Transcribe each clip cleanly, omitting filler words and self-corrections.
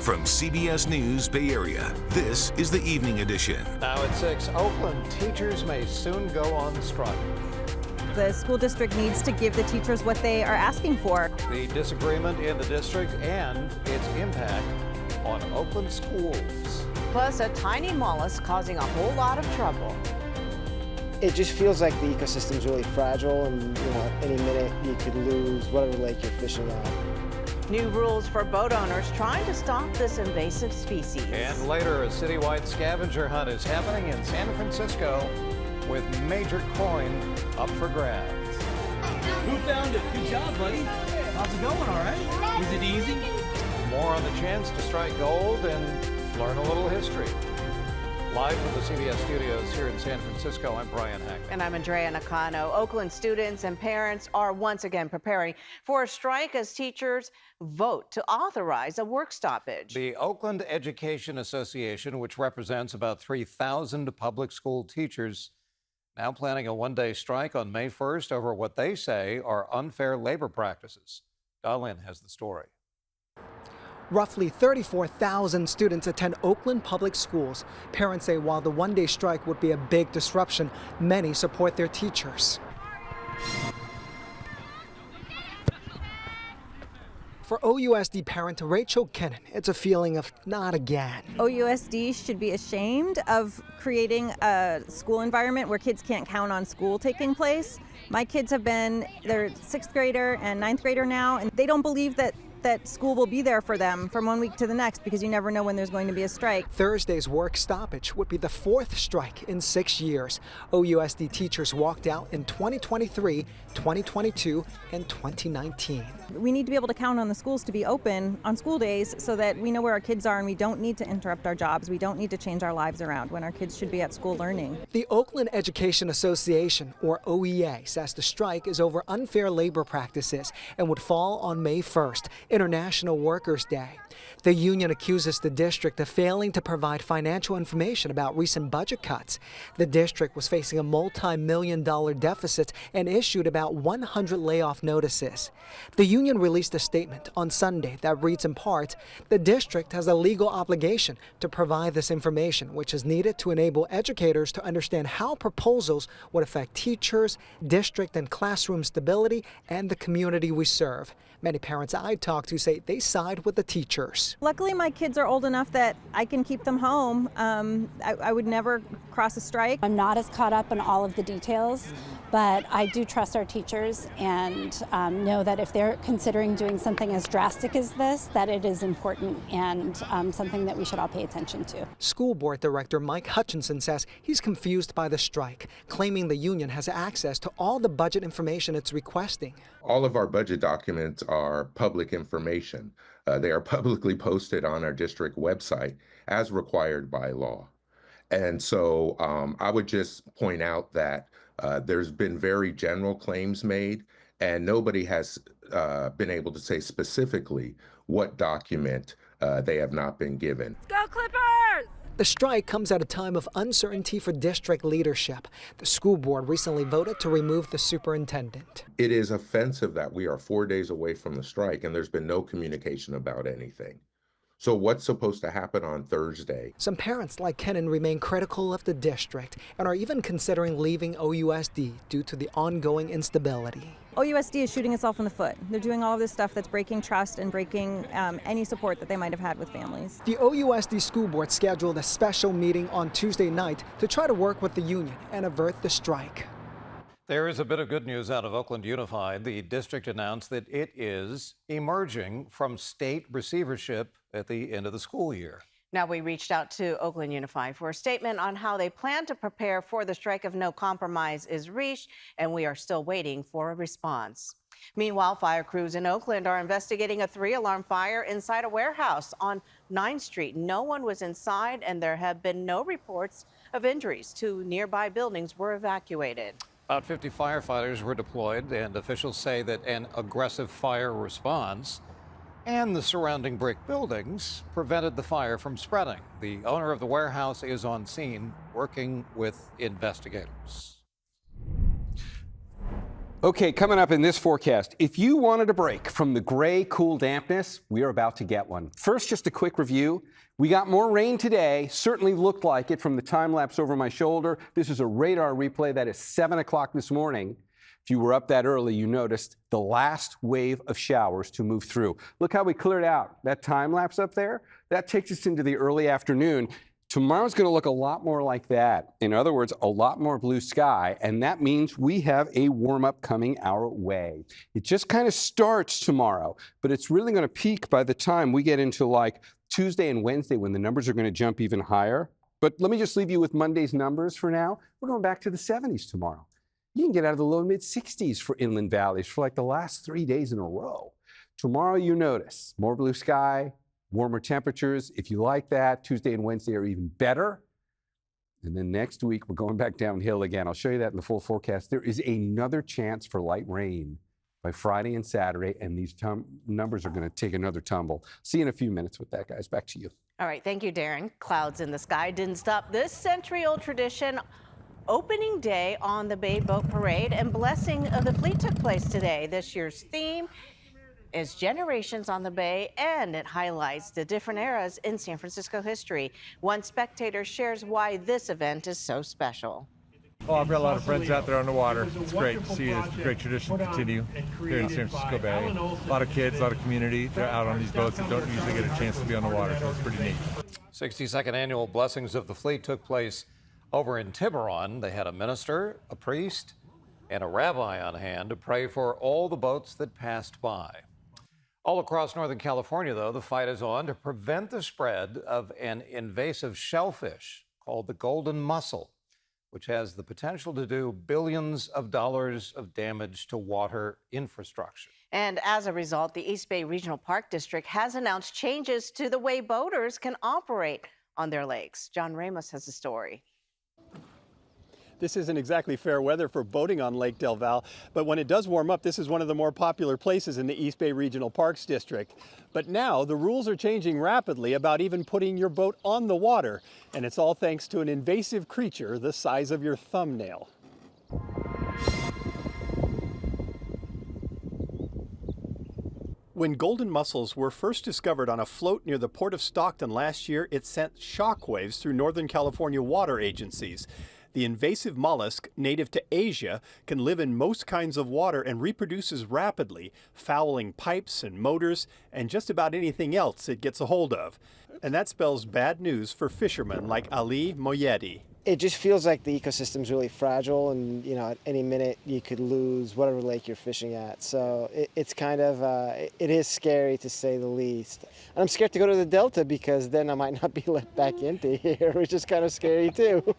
From CBS News Bay Area, this is the Evening Edition. Now at 6, Oakland teachers may soon go on strike. The school district needs to give the teachers what they are asking for. The disagreement in the district and its impact on Oakland schools. Plus, a tiny mollusk causing a whole lot of trouble. It just feels like the ecosystem's really fragile, and any minute you could lose whatever lake you're fishing at. New rules for boat owners trying to stop this invasive species. And later, a citywide scavenger hunt is happening in San Francisco with major coin up for grabs. Who found it? Good job, buddy. How's it going, all right? Was it easy? More on the chance to strike gold and learn a little history. Live from the CBS studios here in San Francisco, I'm Brian Hackman. And I'm Andrea Nakano. Oakland students and parents are once again preparing for a strike as teachers vote to authorize a work stoppage. The Oakland Education Association, which represents about 3,000 public school teachers, now planning a one-day strike on May 1st over what they say are unfair labor practices. Dahlin has the story. Roughly 34,000 students attend Oakland public schools. Parents say while the one-day strike would be a big disruption, many support their teachers. For OUSD parent Rachel Kennan, it's a feeling of not again. OUSD should be ashamed of creating a school environment where kids can't count on school taking place. My kids they're 6th grader and 9th grader now, and they don't believe that school will be there for them from one week to the next because you never know when there's going to be a strike. Thursday's work stoppage would be the 4th strike in 6 years. OUSD teachers walked out in 2023, 2022, and 2019. We need to be able to count on the schools to be open on school days so that we know where our kids are and we don't need to interrupt our jobs. We don't need to change our lives around when our kids should be at school learning. The Oakland Education Association, or OEA, says the strike is over unfair labor practices and would fall on May 1st, International Workers' Day. The union accuses the district of failing to provide financial information about recent budget cuts. The district was facing a multi-million-dollar deficit and issued about 100 layoff notices. The union released a statement on Sunday that reads in part, "The district has a legal obligation to provide this information, which is needed to enable educators to understand how proposals would affect teachers, district and classroom stability, and the community we serve." Many parents I talked to say they side with the teachers. Luckily, my kids are old enough that I can keep them home. I would never cross a strike. I'm not as caught up in all of the details, but I do trust our teachers and know that if they're considering doing something as drastic as this, that it is important and something that we should all pay attention to. School Board Director Mike Hutchinson says he's confused by the strike, claiming the union has access to all the budget information it's requesting. All of our budget documents are public information. They are publicly posted on our district website as required by law. And so I would just point out that there's been very general claims made, and nobody has been able to say specifically what document they have not been given. Go Clippers! The strike comes at a time of uncertainty for district leadership. The school board recently voted to remove the superintendent. It is offensive that we are 4 days away from the strike and there's been no communication about anything. So what's supposed to happen on Thursday? Some parents like Kennan remain critical of the district and are even considering leaving OUSD due to the ongoing instability. OUSD is shooting itself in the foot. They're doing all of this stuff that's breaking trust and breaking any support that they might have had with families. The OUSD school board scheduled a special meeting on Tuesday night to try to work with the union and avert the strike. There is a bit of good news out of Oakland Unified. The district announced that it is emerging from state receivership at the end of the school year. Now, we reached out to Oakland Unified for a statement on how they plan to prepare for the strike if no compromise is reached, and we are still waiting for a response. Meanwhile, fire crews in Oakland are investigating a 3-alarm fire inside a warehouse on 9th Street. No one was inside, and there have been no reports of injuries. 2 nearby buildings were evacuated. About 50 firefighters were deployed, and officials say that an aggressive fire response and the surrounding brick buildings prevented the fire from spreading. The owner of the warehouse is on scene working with investigators. Okay, coming up in this forecast, if you wanted a break from the gray, cool dampness, we are about to get one. First, just a quick review. We got more rain today, certainly looked like it from the time lapse over my shoulder. This is a radar replay that is 7 o'clock this morning. If you were up that early, you noticed the last wave of showers to move through. Look how we cleared out that time lapse up there. That takes us into the early afternoon. Tomorrow's going to look a lot more like that. In other words, a lot more blue sky, and that means we have a warm-up coming our way. It just kind of starts tomorrow, but it's really going to peak by the time we get into like Tuesday and Wednesday when the numbers are going to jump even higher. But let me just leave you with Monday's numbers for now. We're going back to the 70s tomorrow. You can get out of the low mid 60s for inland valleys for like the last 3 days in a row. Tomorrow you notice more blue sky, warmer temperatures. If you like that, Tuesday and Wednesday are even better. And then next week, we're going back downhill again. I'll show you that in the full forecast. There is another chance for light rain by Friday and Saturday, and these numbers are going to take another tumble. See you in a few minutes with that, guys. Back to you. All right, thank you, Darren. Clouds in the sky didn't stop this century-old tradition. Opening day on the Bay Boat Parade and Blessing of the Fleet took place today. This year's theme is Generations on the Bay, and it highlights the different eras in San Francisco history. One spectator shares why this event is so special. Oh, I've got a lot of friends out there on the water. It's great to see this great tradition continue here in San Francisco Bay. A lot of kids, a lot of community. They're out on these boats that don't usually get a chance to be on the water, so it's pretty neat. 62nd annual Blessings of the Fleet took place over in Tiburon. They had a minister, a priest, and a rabbi on hand to pray for all the boats that passed by. All across Northern California, though, the fight is on to prevent the spread of an invasive shellfish called the golden mussel, which has the potential to do billions of dollars of damage to water infrastructure. And as a result, the East Bay Regional Park District has announced changes to the way boaters can operate on their lakes. John Ramos has the story. This isn't exactly fair weather for boating on Lake Del Val, but when it does warm up, this is one of the more popular places in the East Bay Regional Parks District. But now the rules are changing rapidly about even putting your boat on the water, and it's all thanks to an invasive creature the size of your thumbnail. When golden mussels were first discovered on a float near the port of Stockton last year, it sent shockwaves through Northern California water agencies. The invasive mollusk, native to Asia, can live in most kinds of water and reproduces rapidly, fouling pipes and motors and just about anything else it gets a hold of. And that spells bad news for fishermen like Ali Moyedi. It just feels like the ecosystem's really fragile, and at any minute you could lose whatever lake you're fishing at. So it's kind of, it is scary to say the least. And I'm scared to go to the Delta because then I might not be let back into here, which is kind of scary too.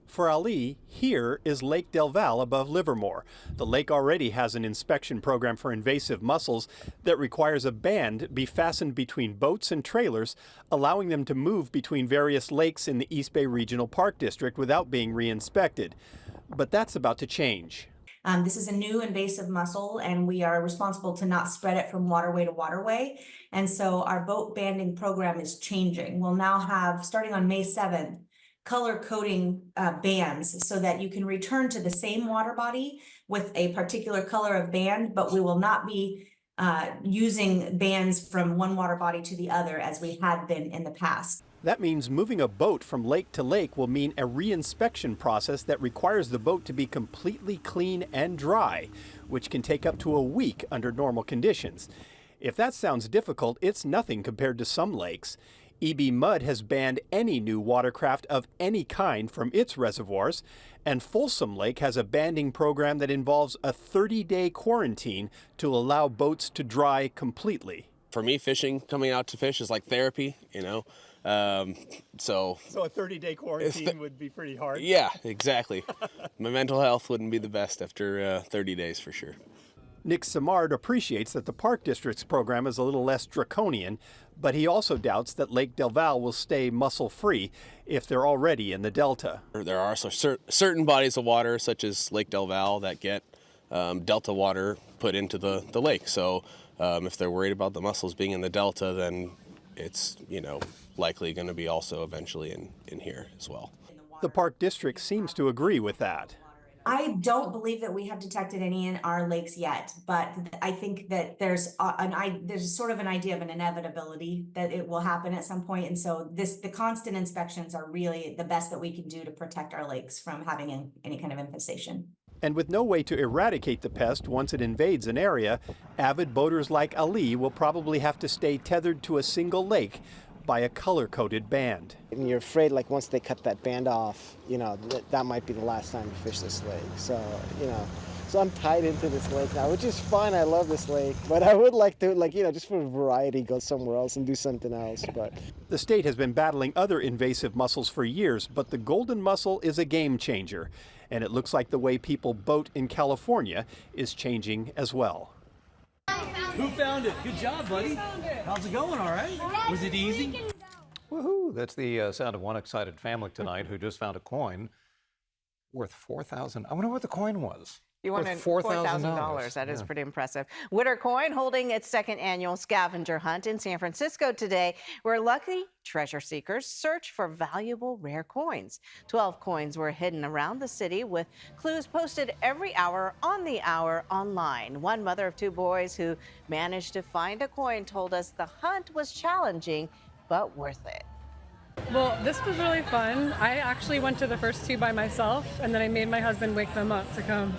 For Ali, here is Lake Del Val above Livermore. The lake already has an inspection program for invasive mussels that requires a band be fastened between boats and trailers, allowing them to move between various lakes in the East Bay Regional Park District without being re-inspected. But that's about to change. This is a new invasive mussel, and we are responsible to not spread it from waterway to waterway. And so our boat banding program is changing. We'll now have, starting on May 7th, color coding bands so that you can return to the same water body with a particular color of band, but we will not be using bands from one water body to the other as we had been in the past. That means moving a boat from lake to lake will mean a re-inspection process that requires the boat to be completely clean and dry, which can take up to a week under normal conditions. If that sounds difficult, it's nothing compared to some lakes. EB Mud has banned any new watercraft of any kind from its reservoirs, and Folsom Lake has a banding program that involves a 30-day quarantine to allow boats to dry completely. For me, fishing, coming out to fish is like therapy, So a 30-day quarantine would be pretty hard? Yeah, exactly. My mental health wouldn't be the best after 30 days for sure. Nick Simard appreciates that the Park District's program is a little less draconian, but he also doubts that Lake Del Val will stay mussel-free if they're already in the Delta. There are certain bodies of water, such as Lake Del Val, that get Delta water put into the lake. So if they're worried about the mussels being in the Delta, then it's, likely going to be also eventually in here as well. The Park District seems to agree with that. I don't believe that we have detected any in our lakes yet, but I think that there's sort of an idea of an inevitability that it will happen at some point. And so the constant inspections are really the best that we can do to protect our lakes from having any kind of infestation. And with no way to eradicate the pest once it invades an area, avid boaters like Ali will probably have to stay tethered to a single lake by a color-coded band. And you're afraid, like, once they cut that band off, you know, that might be the last time you fish this lake. So, you know, so I'm tied into this lake now, which is fine. I love this lake, but I would like to, like, you know, just for variety, go somewhere else and do something else. But the state has been battling other invasive mussels for years, but the golden mussel is a game changer. And it looks like the way people boat in California is changing as well. Who found it? Good job, buddy. How's it going, all right? Was it easy? Woohoo! That's the sound of one excited family tonight who just found a coin worth $4,000. I wonder what the coin was. You wanted $4,000. That is pretty impressive. Witter Coin holding its second annual scavenger hunt in San Francisco today, where lucky treasure seekers search for valuable rare coins. 12 coins were hidden around the city with clues posted every hour on the hour online. One mother of 2 boys who managed to find a coin told us the hunt was challenging, but worth it. Well, this was really fun. I actually went to the first 2 by myself, and then I made my husband wake them up to come.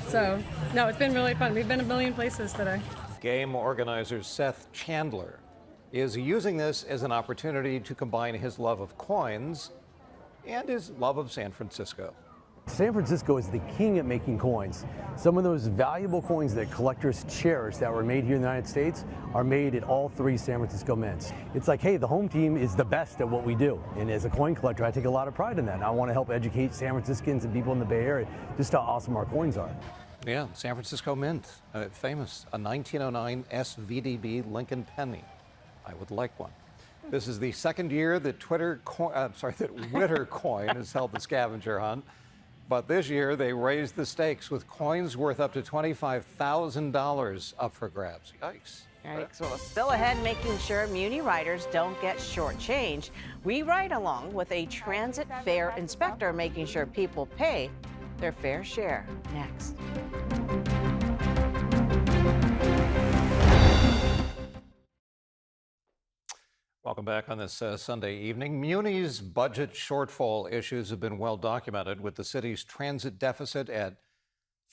So, no, it's been really fun. We've been a million places today. Game organizer Seth Chandler is using this as an opportunity to combine his love of coins and his love of San Francisco. San Francisco is the king at making coins. Some of those valuable coins that collectors cherish that were made here in the United States are made at all 3 San Francisco mints. It's like, hey, the home team is the best at what we do. And as a coin collector, I take a lot of pride in that. And I want to help educate San Franciscans and people in the Bay Area just how awesome our coins are. Yeah, San Francisco Mint, famous, a 1909 SVDB Lincoln penny. I would like one. This is the second year that Witter Coin has held the scavenger hunt. But this year, they raised the stakes with coins worth up to $25,000 up for grabs. Yikes. All right, so still ahead, making sure Muni riders don't get shortchanged. We ride along with a transit fare inspector, making sure people pay their fair share. Next. Welcome back on this Sunday evening. Muni's budget shortfall issues have been well documented, with the city's transit deficit at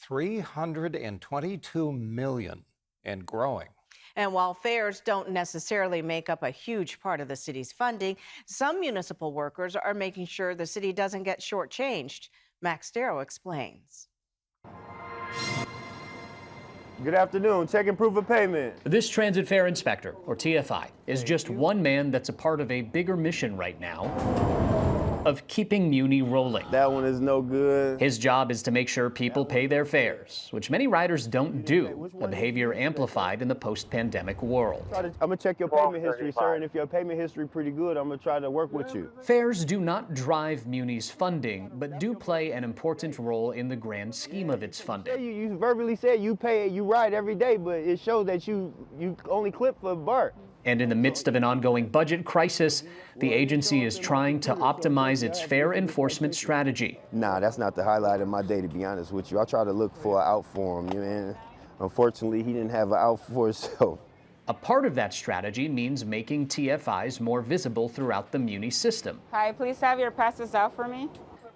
$322 million and growing. And while fares don't necessarily make up a huge part of the city's funding, some municipal workers are making sure the city doesn't get shortchanged. Max Darrow explains. Good afternoon. Check and proof of payment. This transit fare inspector, or TFI, is just one man that's a part of a bigger mission right now of keeping Muni rolling. That one is no good. His job is to make sure people pay their fares, which many riders don't do, a behavior amplified in the post-pandemic world. I'm gonna check your payment history, sir, and if your payment history pretty good, I'm gonna try to work with you. Fares do not drive Muni's funding, but do play an important role in the grand scheme of its funding. You verbally said you pay, you ride every day, but it shows that you only clip for BART. And in the midst of an ongoing budget crisis, the agency is trying to optimize its fare enforcement strategy. Nah, that's not the highlight of my day, to be honest with you. I try to look for an out for him, and unfortunately, he didn't have an out for himself. A part of that strategy means making TFIs more visible throughout the Muni system. Hi, please have your passes out for me.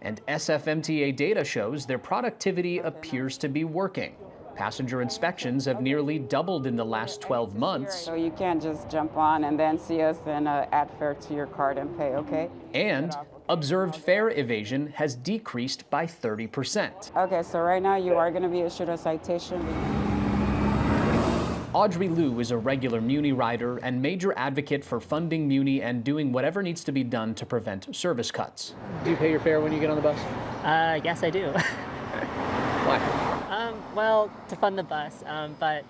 And SFMTA data shows their productivity appears to be working. Passenger inspections have nearly doubled in the last 12 months. So you can't just jump on and then see us and add fare to your card and pay, okay? And observed fare evasion has decreased by 30%. Okay, so right now you are going to be issued a citation. Audrey Liu is a regular Muni rider and major advocate for funding Muni and doing whatever needs to be done to prevent service cuts. Do you pay your fare when you get on the bus? Yes, I do. Why? Well, to fund the bus, but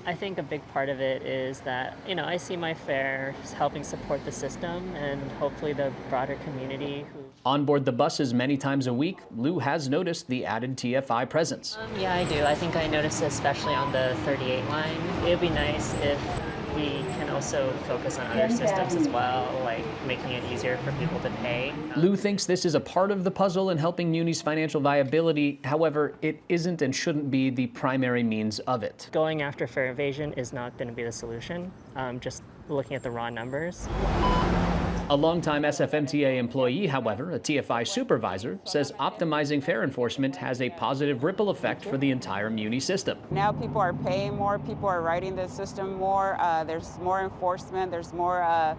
I think a big part of it is that, I see my fair helping support the system and hopefully the broader community. On board the buses many times a week, Lou has noticed the added TFI presence. Yeah, I do. I think I noticed it especially on the 38 line. It would be nice if we can also focus on other systems as well, like making it easier for people to pay. Lou thinks this is a part of the puzzle in helping Muni's financial viability. However, it isn't and shouldn't be the primary means of it. Going after fare evasion is not going to be the solution, just looking at the raw numbers. A longtime SFMTA employee, however, a TFI supervisor, says optimizing fare enforcement has a positive ripple effect for the entire Muni system. Now people are paying more, people are riding the system more, there's more enforcement, there's more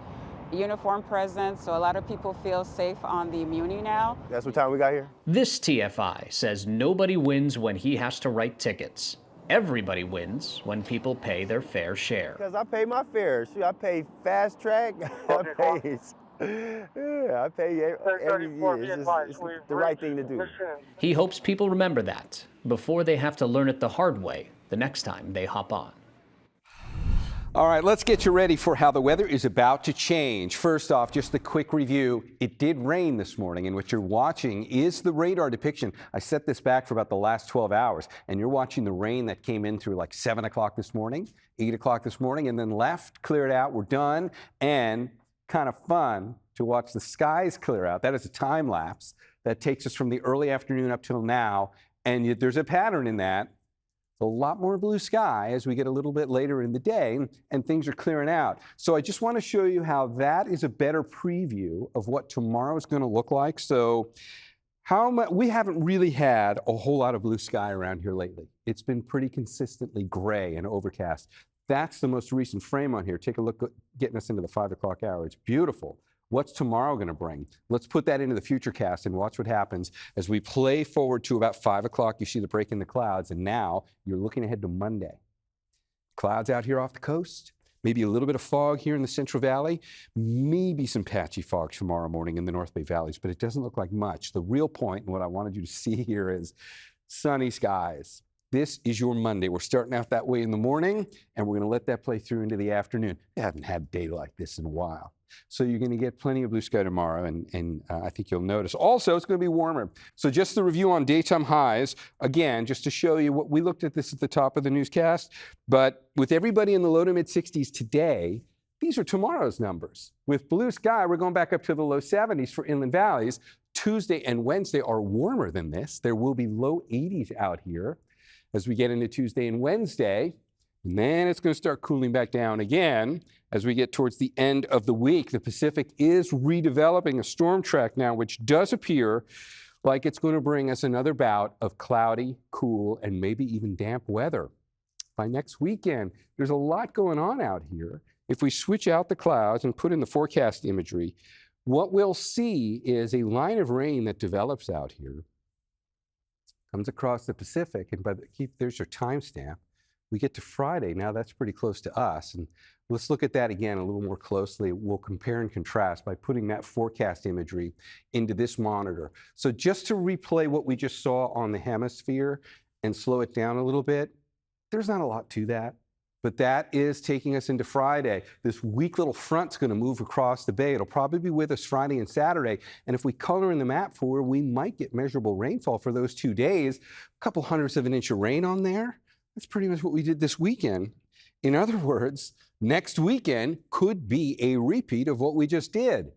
uniform presence, so a lot of people feel safe on the Muni now. That's what time we got here? This TFI says nobody wins when he has to write tickets. Everybody wins when people pay their fair share. Because I pay my fare. I pay fast track. I pay every year. It's the right thing to do. He hopes people remember that before they have to learn it the hard way the next time they hop on. All right, let's get you ready for how the weather is about to change. First off, just a quick review. It did rain this morning, and what you're watching is the radar depiction. I set this back for about the last 12 hours, and you're watching the rain that came in through like 7 o'clock this morning, 8 o'clock this morning, and then left, cleared out, we're done, and kind of fun to watch the skies clear out. That is a time lapse that takes us from the early afternoon up till now, and there's a pattern in that. A lot more blue sky as we get a little bit later in the day and things are clearing out. So I just want to show you how that is a better preview of what tomorrow is going to look like. So we haven't really had a whole lot of blue sky around here lately. It's been pretty consistently gray and overcast. That's the most recent frame on here. Take a look at getting us into the 5 o'clock hour. It's beautiful. What's tomorrow going to bring? Let's put that into the futurecast and watch what happens as we play forward to about 5 o'clock. You see the break in the clouds, and now you're looking ahead to Monday. Clouds out here off the coast, maybe a little bit of fog here in the Central Valley, maybe some patchy fog tomorrow morning in the North Bay valleys, but it doesn't look like much. The real point, and what I wanted you to see here, is sunny skies. This is your Monday. We're starting out that way in the morning, and we're going to let that play through into the afternoon. We haven't had a day like this in a while. So you're going to get plenty of blue sky tomorrow, and I think you'll notice. Also, it's going to be warmer. So just the review on daytime highs, again, just to show you what we looked at this at the top of the newscast, but with everybody in the low to mid 60s today, these are tomorrow's numbers. With blue sky, we're going back up to the low 70s for inland valleys. Tuesday and Wednesday are warmer than this. There will be low 80s out here as we get into Tuesday and Wednesday. And then it's going to start cooling back down again as we get towards the end of the week. The Pacific is redeveloping a storm track now, which does appear like it's going to bring us another bout of cloudy, cool, and maybe even damp weather. By next weekend, there's a lot going on out here. If we switch out the clouds and put in the forecast imagery, what we'll see is a line of rain that develops out here, comes across the Pacific, and there's your timestamp. We get to Friday, now that's pretty close to us. And let's look at that again a little more closely. We'll compare and contrast by putting that forecast imagery into this monitor. So just to replay what we just saw on the hemisphere and slow it down a little bit, there's not a lot to that. But that is taking us into Friday. This weak little front's going to move across the bay. It'll probably be with us Friday and Saturday. And if we color in the map for, we might get measurable rainfall for those 2 days. A couple hundredths of an inch of rain on there. That's pretty much what we did this weekend. In other words, next weekend could be a repeat of what we just did.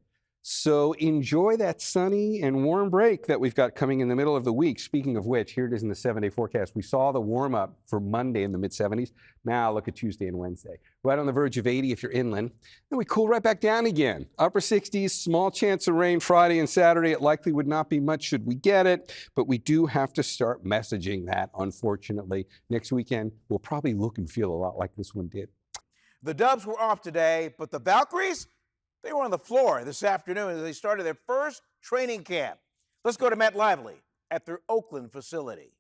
So enjoy that sunny and warm break that we've got coming in the middle of the week. Speaking of which, here it is in the 7-day forecast. We saw the warm up for Monday in the mid-70s. Now look at Tuesday and Wednesday. Right on the verge of 80 if you're inland. Then we cool right back down again. Upper 60s, small chance of rain Friday and Saturday. It likely would not be much should we get it, but we do have to start messaging that, unfortunately. Next weekend will probably look and feel a lot like this one did. The Dubs were off today, but the Valkyries, they were on the floor this afternoon as they started their first training camp. Let's go to Matt Lively at their Oakland facility.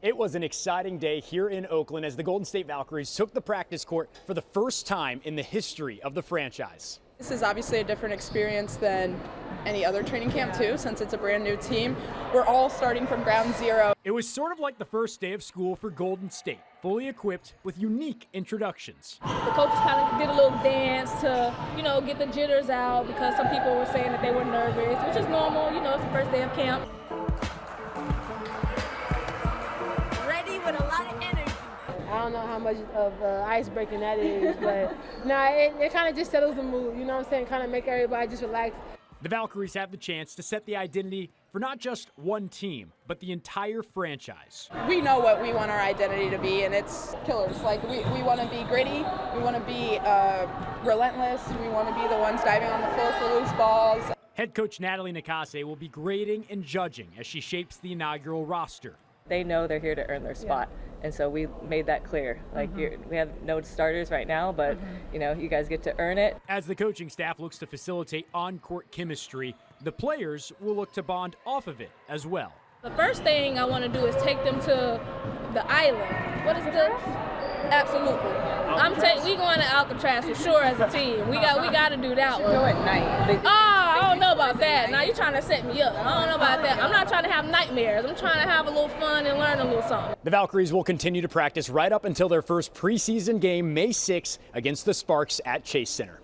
It was an exciting day here in Oakland as the Golden State Valkyries took the practice court for the first time in the history of the franchise. This is obviously a different experience than any other training camp too, since it's a brand new team. We're all starting from ground zero. It was sort of like the first day of school for Golden State, fully equipped with unique introductions. The coaches kind of did a little dance to, get the jitters out because some people were saying that they were nervous, which is normal, it's the first day of camp. Ready with a lot of energy. I don't know how much of ice-breaking that is, but it kind of just settles the mood, you know what I'm saying? Kind of make everybody just relax. The Valkyries have the chance to set the identity for not just one team, but the entire franchise. We know what we want our identity to be, and it's killers. Like, we want to be gritty, we want to be relentless, we want to be the ones diving on the floor for loose balls. Head coach Natalie Nakase will be grading and judging as she shapes the inaugural roster. They know they're here to earn their spot. And so we made that clear. We have no starters right now, but you guys get to earn it. As the coaching staff looks to facilitate on-court chemistry, the players will look to bond off of it as well. The first thing I want to do is take them to the island. What is this? Absolutely. We going to Alcatraz for sure as a team. We got to do that one. Go at night. I don't know about that. Now you're trying to set me up. I don't know about that. I'm not trying to have nightmares. I'm trying to have a little fun and learn a little something. The Valkyries will continue to practice right up until their first preseason game May 6th against the Sparks at Chase Center.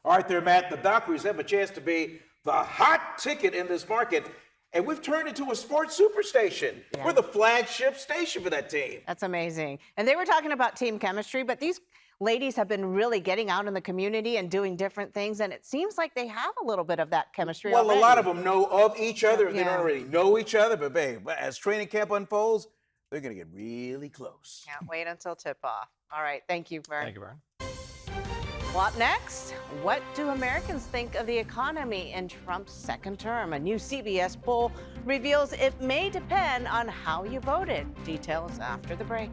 All right there, Matt. The Valkyries have a chance to be the hot ticket in this market. And we've turned into a sports superstation. Yeah. We're the flagship station for that team. That's amazing. And they were talking about team chemistry, but these ladies have been really getting out in the community and doing different things, and it seems like they have a little bit of that chemistry already. A lot of them know of each other if they don't already know each other. But, babe, as training camp unfolds, they're going to get really close. Can't wait until tip-off. All right. Thank you, Vern. Thank you, Vern. Well, up next, what do Americans think of the economy in Trump's second term? A new CBS poll reveals it may depend on how you voted. Details after the break.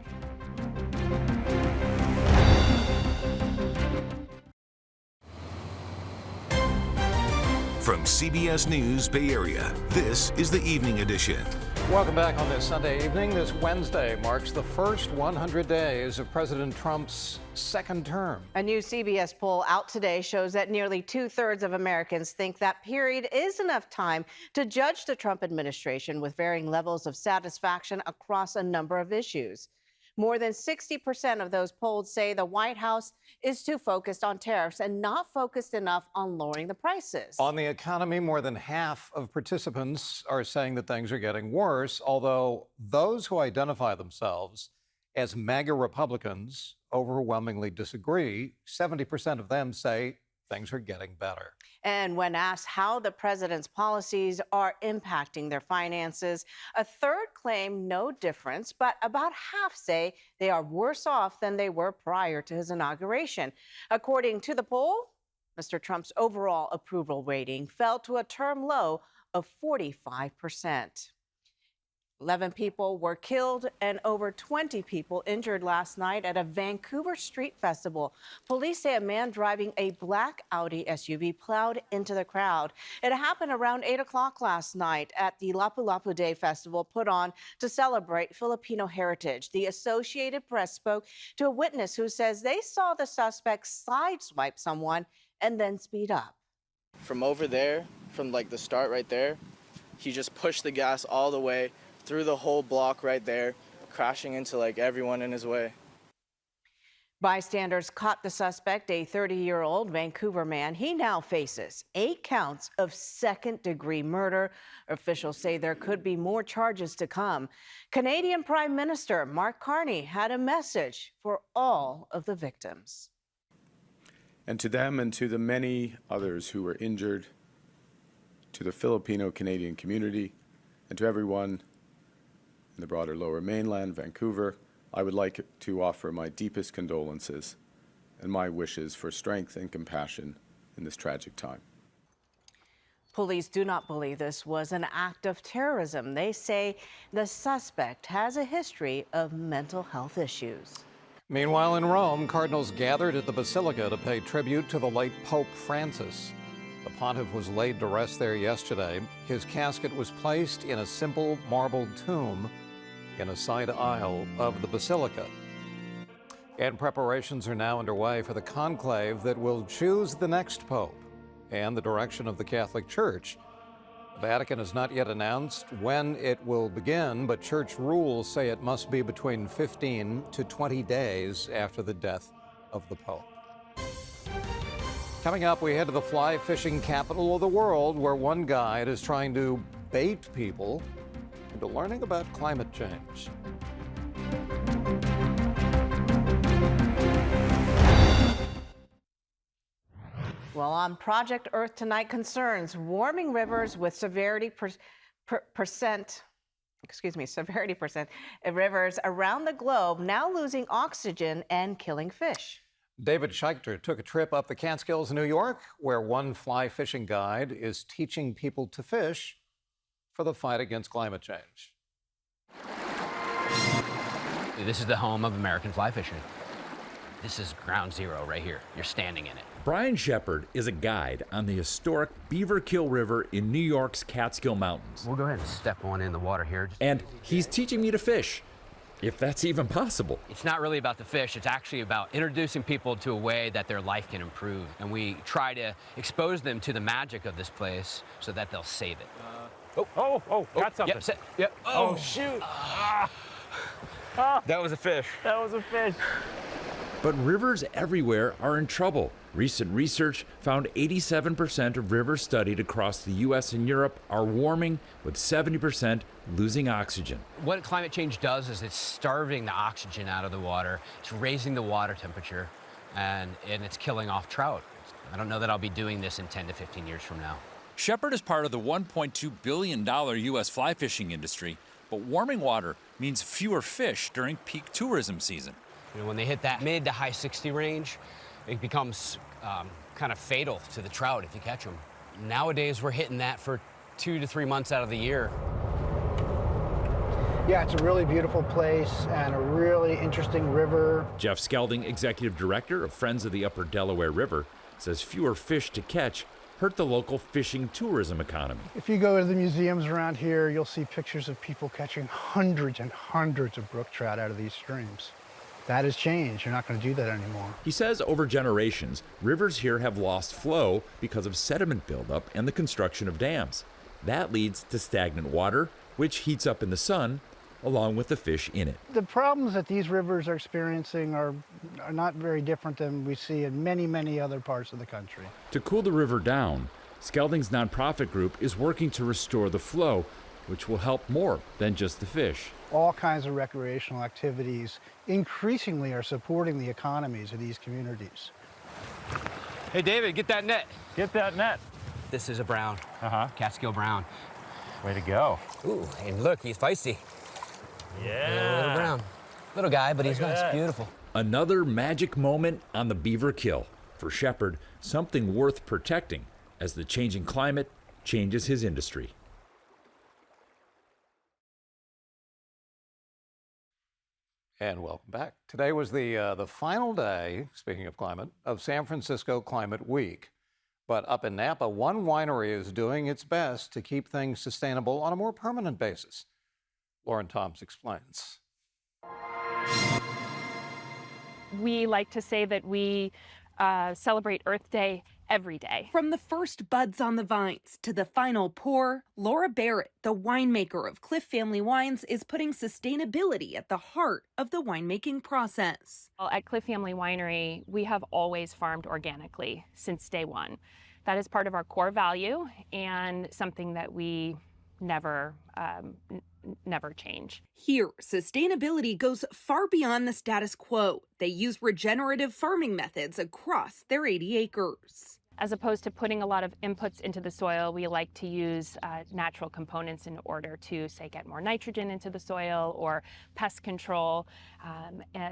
From CBS News Bay Area, this is the Evening Edition. Welcome back on this Sunday evening. This Wednesday marks the first 100 days of President Trump's second term. A new CBS poll out today shows that nearly 2/3 of Americans think that period is enough time to judge the Trump administration, with varying levels of satisfaction across a number of issues. More than 60% of those polled say the White House is too focused on tariffs and not focused enough on lowering the prices. On the economy, more than half of participants are saying that things are getting worse, although those who identify themselves as MAGA Republicans overwhelmingly disagree. 70% of them say things are getting better. And when asked how the president's policies are impacting their finances, a third claim no difference, but about half say they are worse off than they were prior to his inauguration. According to the poll, Mr. Trump's overall approval rating fell to a term low of 45%. 11 people were killed and over 20 people injured last night at a Vancouver street festival. Police say a man driving a black Audi SUV plowed into the crowd. It happened around 8 o'clock last night at the Lapu-Lapu Day Festival put on to celebrate Filipino heritage. The Associated Press spoke to a witness who says they saw the suspect sideswipe someone and then speed up. From over there, from like the start right there, he just pushed the gas all the way through the whole block right there, crashing into like everyone in his way. Bystanders caught the suspect, a 30-year-old Vancouver man. He now faces 8 counts of second-degree murder. Officials say there could be more charges to come. Canadian Prime Minister Mark Carney had a message for all of the victims. And to them and to the many others who were injured, to the Filipino-Canadian community, and to everyone in the broader Lower Mainland, Vancouver, I would like to offer my deepest condolences and my wishes for strength and compassion in this tragic time. Police do not believe this was an act of terrorism. They say the suspect has a history of mental health issues. Meanwhile, in Rome, cardinals gathered at the Basilica to pay tribute to the late Pope Francis. The pontiff was laid to rest there yesterday. His casket was placed in a simple marble tomb in a side aisle of the basilica. And preparations are now underway for the conclave that will choose the next pope and the direction of the Catholic Church The Vatican has not yet announced when it will begin, but church rules say it must be between 15 to 20 days after the death of the Pope. Coming up, we head to the fly fishing capital of the world, where one guide is trying to bait people into learning about climate change. Well, on Project Earth Tonight concerns warming rivers with severity percent rivers around the globe now losing oxygen and killing fish. David Scheichter took a trip up the Catskills in New York, where one fly fishing guide is teaching people to fish for the fight against climate change. This is the home of American fly fishing. This is ground zero right here. You're standing in it. Brian Shepard is a guide on the historic Beaver Kill River in New York's Catskill Mountains. We'll go ahead and step one in the water here. And he's teaching me to fish, if that's even possible. It's not really about the fish. It's actually about introducing people to a way that their life can improve. And we try to expose them to the magic of this place so that they'll save it. Got something. Yep. Oh, shoot. That was a fish. That was a fish. But rivers everywhere are in trouble. Recent research found 87% of rivers studied across the U.S. and Europe are warming, with 70% losing oxygen. What climate change does is it's starving the oxygen out of the water. It's raising the water temperature, and it's killing off trout. I don't know that I'll be doing this in 10 to 15 years from now. Shepard is part of the $1.2 billion U.S. fly fishing industry, but warming water means fewer fish during peak tourism season. You know, when they hit that mid to high 60 range, it becomes kind of fatal to the trout if you catch them. Nowadays, we're hitting that for 2 to 3 months out of the year. Yeah, it's a really beautiful place and a really interesting river. Jeff Skelding, executive director of Friends of the Upper Delaware River, says fewer fish to catch hurt the local fishing tourism economy. If you go to the museums around here, you'll see pictures of people catching hundreds and hundreds of brook trout out of these streams. That has changed. You're not going to do that anymore. He says over generations, rivers here have lost flow because of sediment buildup and the construction of dams. That leads to stagnant water, which heats up in the sun, along with the fish in it. The problems that these rivers are experiencing are not very different than we see in many, many other parts of the country. To cool the river down, Skelding's nonprofit group is working to restore the flow, which will help more than just the fish. All kinds of recreational activities increasingly are supporting the economies of these communities. Hey, David, get that net. Get that net. This is a brown. Catskill brown. Way to go. Ooh, and look, he's feisty. Yeah. Little brown. Little guy, but he's nice, beautiful. Another magic moment on the Beaver Kill. For Shepard, something worth protecting as the changing climate changes his industry. And welcome back. Today was the final day, speaking of climate, of San Francisco Climate Week. But up in Napa, one winery is doing its best to keep things sustainable on a more permanent basis. Lauren Toms explains. We like to say that we celebrate Earth Day every day. From the first buds on the vines to the final pour, Laura Barrett, the winemaker of Cliff Family Wines, is putting sustainability at the heart of the winemaking process. Well, at Cliff Family Winery, we have always farmed organically since day one. That is part of our core value and something that we never change. Here, sustainability goes far beyond the status quo. They use regenerative farming methods across their 80 acres. As opposed to putting a lot of inputs into the soil, we like to use natural components in order to, say, get more nitrogen into the soil or pest control.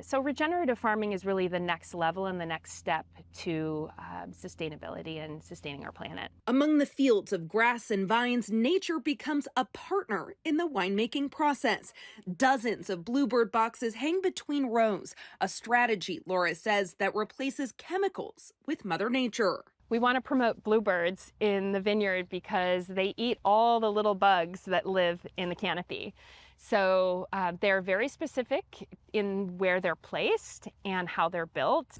So regenerative farming is really the next level and the next step to sustainability and sustaining our planet. Among the fields of grass and vines, nature becomes a partner in the winemaking process. Dozens of bluebird boxes hang between rows, a strategy, Laura says, that replaces chemicals with Mother Nature. We want to promote bluebirds in the vineyard because they eat all the little bugs that live in the canopy. So they're very specific in where they're placed and how they're built.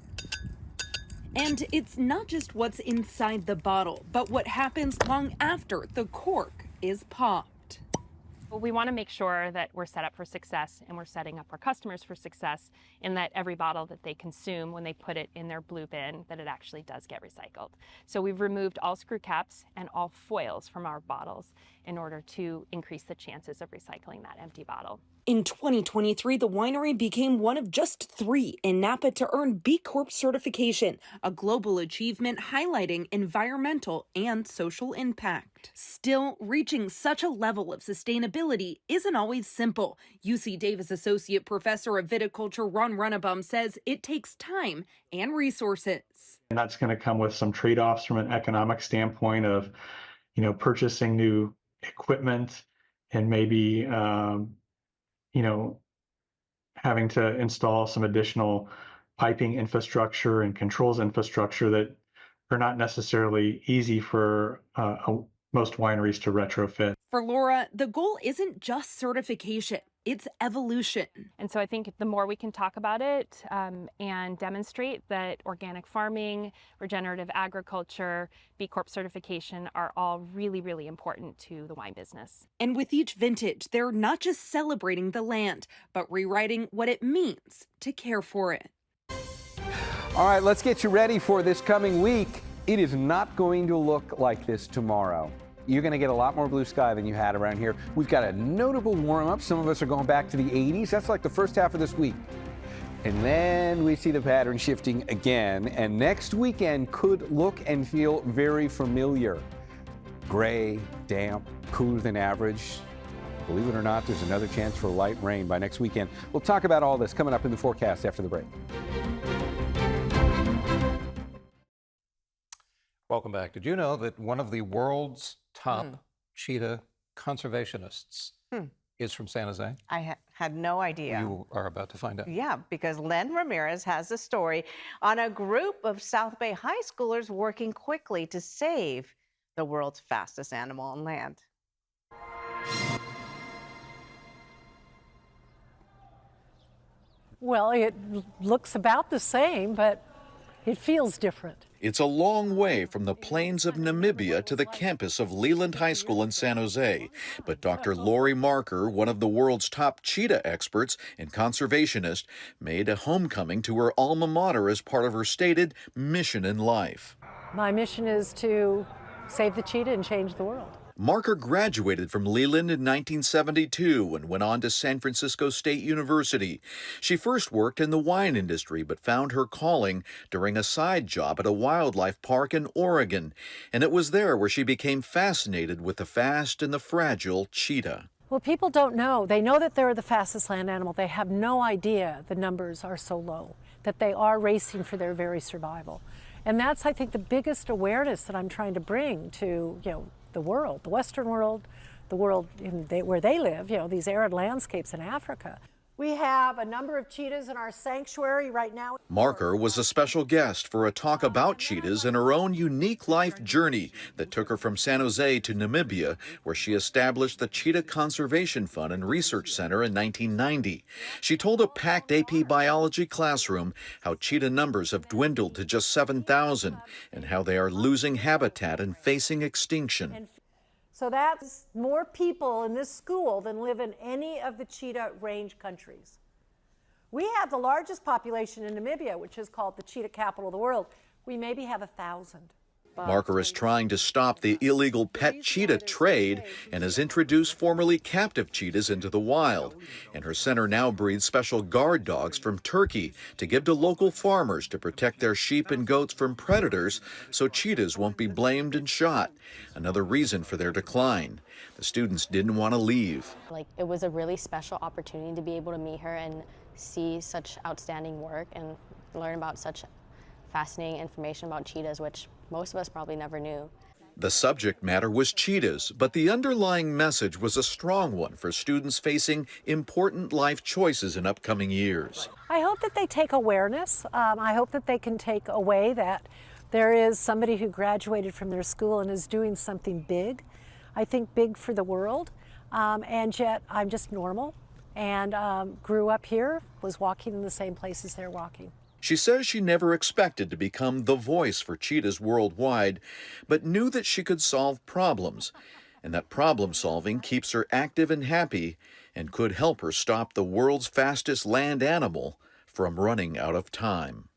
And it's not just what's inside the bottle, but what happens long after the cork is popped. Well, we want to make sure that we're set up for success and we're setting up our customers for success in that every bottle that they consume when they put it in their blue bin, that it actually does get recycled. So we've removed all screw caps and all foils from our bottles in order to increase the chances of recycling that empty bottle. In 2023, the winery became one of just 3 in Napa to earn B Corp certification, a global achievement highlighting environmental and social impact. Still, reaching such a level of sustainability isn't always simple. UC Davis Associate Professor of Viticulture Ron Runnebaum says it takes time and resources. And that's going to come with some trade-offs from an economic standpoint of, purchasing new equipment and maybe, having to install some additional piping infrastructure and controls infrastructure that are not necessarily easy for most wineries to retrofit. For Laura, the goal isn't just certification, it's evolution. And so I think the more we can talk about it and demonstrate that organic farming, regenerative agriculture, B Corp certification are all really, really important to the wine business. And with each vintage, they're not just celebrating the land, but rewriting what it means to care for it. All right, let's get you ready for this coming week. It is not going to look like this tomorrow. You're going to get a lot more blue sky than you had around here. We've got a notable warm-up. Some of us are going back to the 80s. That's like the first half of this week. And then we see the pattern shifting again. And next weekend could look and feel very familiar. Gray, damp, cooler than average. Believe it or not, there's another chance for light rain by next weekend. We'll talk about all this coming up in the forecast after the break. Welcome back. Did you know that one of the world's top cheetah conservationists is from San Jose? I had no idea. You are about to find out. Yeah, because Len Ramirez has a story on a group of South Bay high schoolers working quickly to save the world's fastest animal on land. Well, it looks about the same, but it feels different. It's a long way from the plains of Namibia to the campus of Leland High School in San Jose. But Dr. Lori Marker, one of the world's top cheetah experts and conservationist, made a homecoming to her alma mater as part of her stated mission in life. My mission is to save the cheetah and change the world. Marker graduated from Leland in 1972 and went on to San Francisco State University. She first worked in the wine industry but found her calling during a side job at a wildlife park in Oregon. And it was there where she became fascinated with the fast and the fragile cheetah. Well, people don't know. They know that they're the fastest land animal. They have no idea the numbers are so low, that they are racing for their very survival. And that's, I think, the biggest awareness that I'm trying to bring to, the world, the Western world, the world where they live, these arid landscapes in Africa. We have a number of cheetahs in our sanctuary right now. Marker was a special guest for a talk about cheetahs and her own unique life journey that took her from San Jose to Namibia, where she established the Cheetah Conservation Fund and Research Center in 1990. She told a packed AP biology classroom how cheetah numbers have dwindled to just 7,000 and how they are losing habitat and facing extinction. So that's more people in this school than live in any of the cheetah range countries. We have the largest population in Namibia, which is called the cheetah capital of the world. We maybe have 1,000. Marker is trying to stop the illegal pet cheetah trade and has introduced formerly captive cheetahs into the wild. And her center now breeds special guard dogs from Turkey to give to local farmers to protect their sheep and goats from predators so cheetahs won't be blamed and shot. Another reason for their decline. The students didn't want to leave. It was a really special opportunity to be able to meet her and see such outstanding work and learn about such fascinating information about cheetahs, which most of us probably never knew. The subject matter was cheetahs, but the underlying message was a strong one for students facing important life choices in upcoming years. I hope that they take awareness. I hope that they can take away that there is somebody who graduated from their school and is doing something big. I think big for the world, and yet I'm just normal and grew up here, was walking in the same places they're walking. She says she never expected to become the voice for cheetahs worldwide, but knew that she could solve problems. and that problem solving keeps her active and happy and could help her stop the world's fastest land animal from running out of time.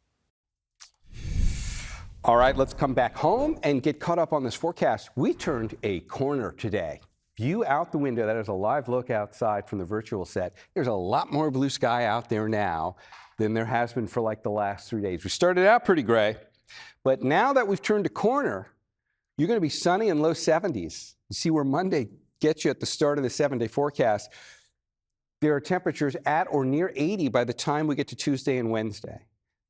All right, let's come back home and get caught up on this forecast. We turned a corner today. View out the window. That is a live look outside from the virtual set. There's a lot more blue sky out there now than there has been for like the last 3 days. We started out pretty gray, but now that we've turned a corner, you're going to be sunny and low 70s. You see where Monday gets you at the start of the 7-day forecast. There are temperatures at or near 80 by the time we get to Tuesday and Wednesday.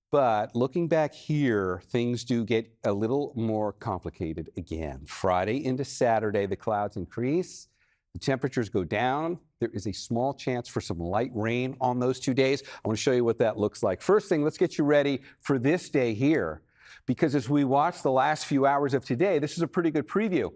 But looking back here, things do get a little more complicated again. Friday into Saturday, the clouds increase, the temperatures go down. There is a small chance for some light rain on those 2 days. I want to show you what that looks like. First thing, let's get you ready for this day here, because as we watch the last few hours of today, this is a pretty good preview.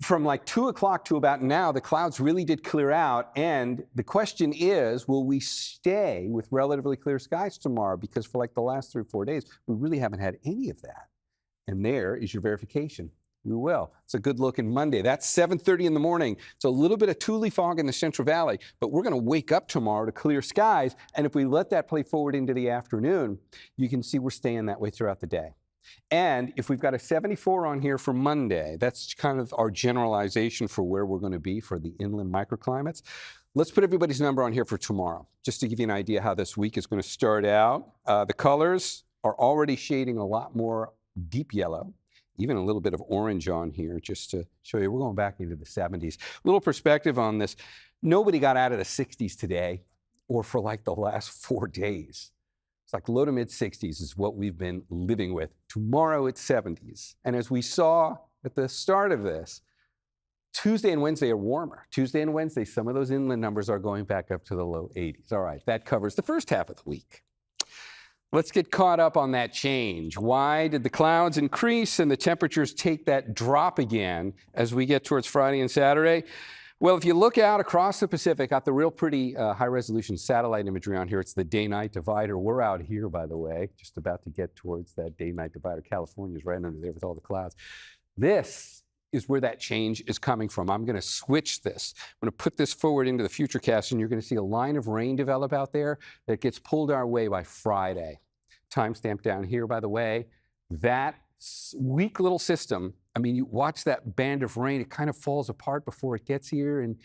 From like 2 o'clock to about now, the clouds really did clear out. And the question is, will we stay with relatively clear skies tomorrow? Because for like the last 3 or 4 days, we really haven't had any of that. And there is your verification. We will. It's a good look in Monday. That's 7:30 in the morning. It's a little bit of Thule fog in the Central Valley, but we're going to wake up tomorrow to clear skies. And if we let that play forward into the afternoon, you can see we're staying that way throughout the day. And if we've got a 74 on here for Monday, that's kind of our generalization for where we're going to be for the inland microclimates. Let's put everybody's number on here for tomorrow, just to give you an idea how this week is going to start out. The colors are already shading a lot more deep yellow, even a little bit of orange on here, just to show you we're going back into the 70s. A little perspective on this. Nobody got out of the 60s today or for like the last 4 days. It's like low to mid 60s is what we've been living with. Tomorrow it's 70s. And as we saw at the start of this, Tuesday and Wednesday are warmer. Tuesday and Wednesday, some of those inland numbers are going back up to the low 80s. All right, that covers the first half of the week. Let's get caught up on that change. Why did the clouds increase and the temperatures take that drop again as we get towards Friday and Saturday? Well, if you look out across the Pacific, got the real pretty high-resolution satellite imagery on here. It's the day-night divider. We're out here, by the way, just about to get towards that day-night divider. California's right under there with all the clouds. This is where that change is coming from. I'm going to switch this. I'm going to put this forward into the futurecast, and you're going to see a line of rain develop out there that gets pulled our way by Friday. Timestamp down here, by the way. That weak little system, I mean, you watch that band of rain, it kind of falls apart before it gets here, and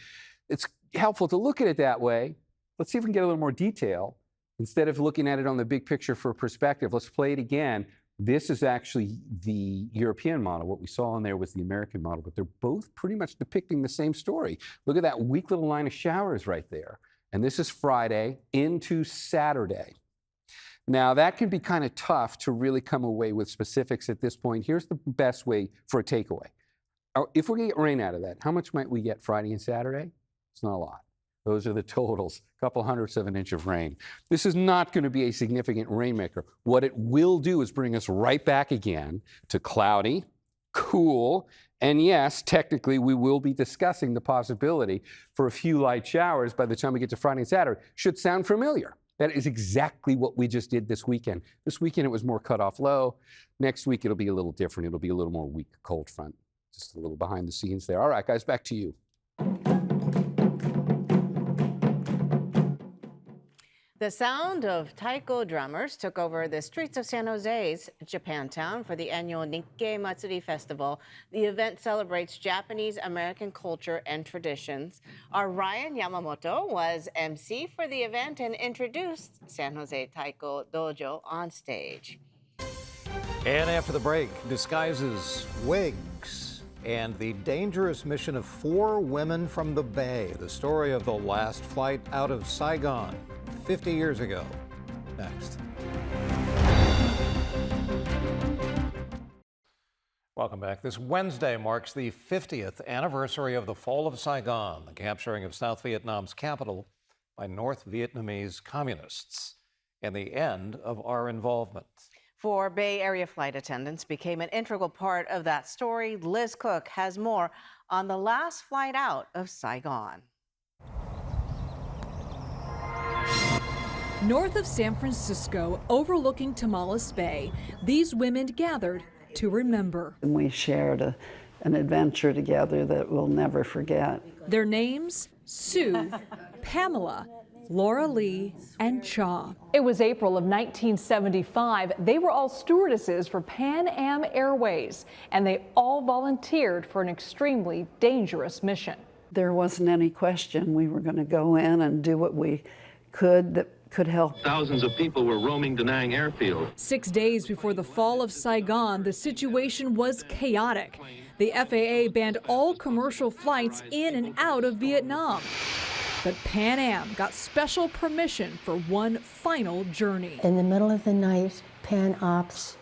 it's helpful to look at it that way. Let's see if we can get a little more detail. Instead of looking at it on the big picture for perspective, let's play it again. This is actually the European model. What we saw in there was the American model, but they're both pretty much depicting the same story. Look at that weak little line of showers right there. And this is Friday into Saturday. Now, that can be kind of tough to really come away with specifics at this point. Here's the best way for a takeaway. If we get rain out of that, how much might we get Friday and Saturday? It's not a lot. Those are the totals, a couple hundredths of an inch of rain. This is not going to be a significant rainmaker. What it will do is bring us right back again to cloudy, cool, and yes, technically we will be discussing the possibility for a few light showers by the time we get to Friday and Saturday. Should sound familiar. That is exactly what we just did this weekend. This weekend it was more cut off low. Next week it'll be a little different. It'll be a little more weak cold front. Just a little behind the scenes there. All right, guys, back to you. The sound of taiko drummers took over the streets of San Jose's Japantown for the annual Nikkei Matsuri Festival. The event celebrates Japanese American culture and traditions. Our Ryan Yamamoto was MC for the event and introduced San Jose Taiko Dojo on stage. And after the break, disguises, wigs, and the dangerous mission of 4 women from the Bay. The story of the last flight out of Saigon 50 years ago. Next. Welcome back. This Wednesday marks the 50th anniversary of the fall of Saigon, the capturing of South Vietnam's capital by North Vietnamese communists, and the end of our involvement. 4 Bay Area flight attendants became an integral part of that story. Liz Cook has more on the last flight out of Saigon. North of San Francisco, overlooking Tamales Bay, these women gathered to remember. And we shared an adventure together that we'll never forget. Their names, Sue, Pamela, Laura Lee, and Cha. It was April of 1975. They were all stewardesses for Pan Am Airways, and they all volunteered for an extremely dangerous mission. There wasn't any question we were going to go in and do what we could that could help. Thousands of people were roaming Da Nang airfield. 6 days before the fall of Saigon, the situation was chaotic. The FAA banned all commercial flights in and out of Vietnam. But Pan Am got special permission for one final journey. In the middle of the night, Pan Ops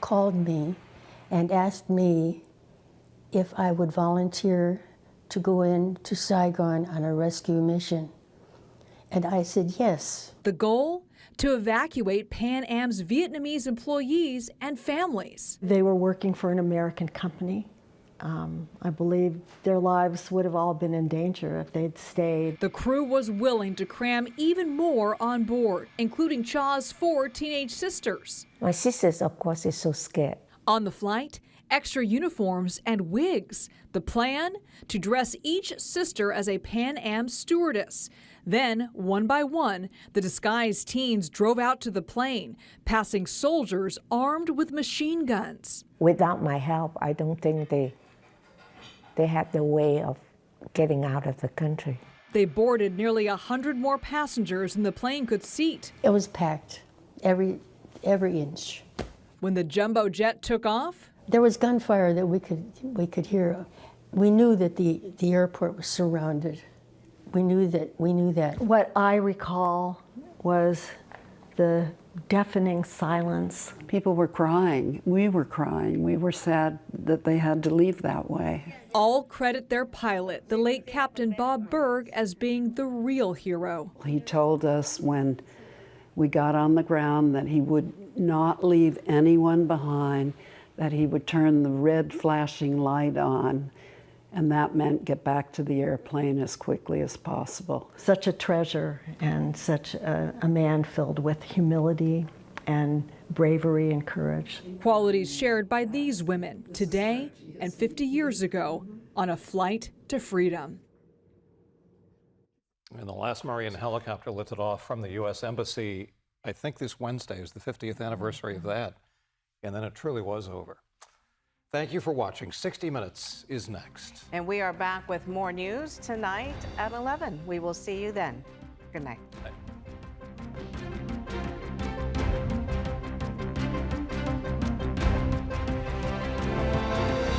called me and asked me if I would volunteer to go in to Saigon on a rescue mission. And I said yes. The goal? To evacuate Pan Am's Vietnamese employees and families. They were working for an American company. I believe their lives would have all been in danger if they'd stayed. The crew was willing to cram even more on board, including Cha's 4 teenage sisters. My sisters, of course, is so scared. On the flight, extra uniforms and wigs. The plan? To dress each sister as a Pan Am stewardess. Then, one by one, the disguised teens drove out to the plane, passing soldiers armed with machine guns. Without my help, I don't think they had the way of getting out of the country. They boarded nearly 100 more passengers than the plane could seat. It was packed, every inch. When the jumbo jet took off, there was gunfire that we could hear. We knew that the airport was surrounded. We knew that. What I recall was the deafening silence. People were crying. We were crying. We were sad that they had to leave that way. All credit their pilot, the late Captain Bob Berg, as being the real hero. He told us when we got on the ground that he would not leave anyone behind, that he would turn the red flashing light on, and that meant get back to the airplane as quickly as possible. Such a treasure and such a man filled with humility and bravery and courage. Qualities shared by these women today and 50 years ago on a flight to freedom. And the last Marine helicopter lifted off from the U.S. Embassy, I think this Wednesday is the 50th anniversary of that. And then it truly was over. Thank you for watching. 60 Minutes is next. And we are back with more news tonight at 11. We will see you then. Good night. Bye.